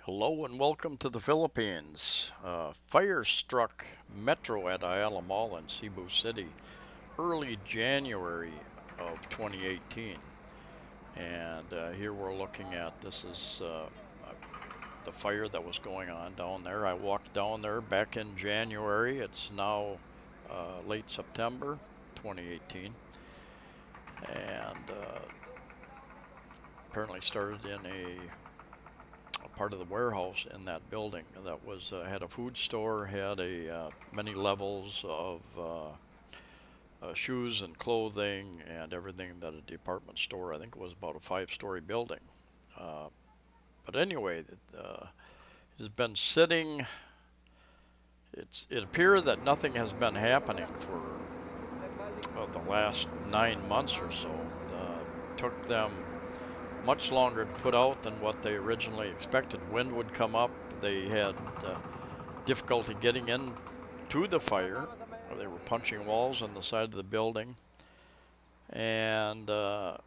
Hello and welcome to the Philippines. Fire struck Metro at Ayala Mall in Cebu City early January of 2018. And here we're looking at this is the fire that was going on down there. I walked down there back in January. It's now late September 2018. And apparently started in a part of the warehouse in that building that was had a food store, had a many levels of shoes and clothing and everything that a department store. I think it was about a 5-story building. But anyway, it has been sitting. It appears that nothing has been happening for the last 9 months or so. Took them much longer to put out than what they originally expected. Wind would come up. They had difficulty getting in to the fire. They were punching walls on the side of the building. And it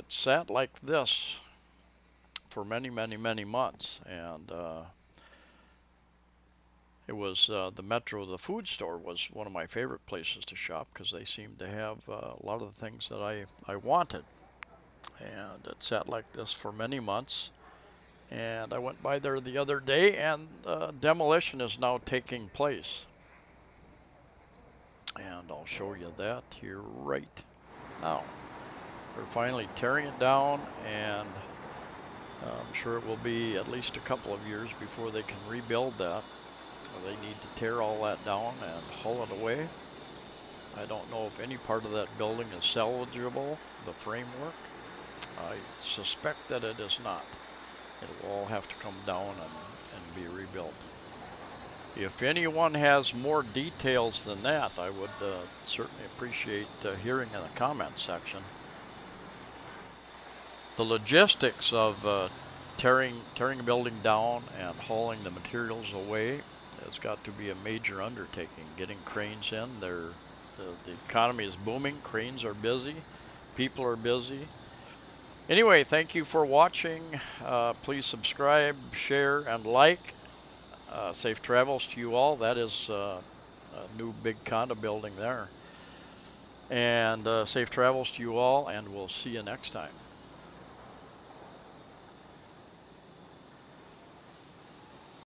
sat like this for many, many, many months. And it was the Metro, the food store, was one of my favorite places to shop because they seemed to have a lot of the things that I wanted. And it sat like this for many months. And I went by there the other day, and demolition is now taking place. And I'll show you that here right now. They're finally tearing it down, and I'm sure it will be at least a couple of years before they can rebuild that. They need to tear all that down and haul it away. I don't know if any part of that building is salvageable, the framework. I suspect that it is not. It will all have to come down and be rebuilt. If anyone has more details than that, I would certainly appreciate hearing in the comment section. The logistics of tearing a building down and hauling the materials away has got to be a major undertaking. Getting cranes in, the economy is booming, cranes are busy, people are busy. Anyway, thank you for watching. Please subscribe, share, and like. Safe travels to you all. That is a new big condo building there. And safe travels to you all, and we'll see you next time.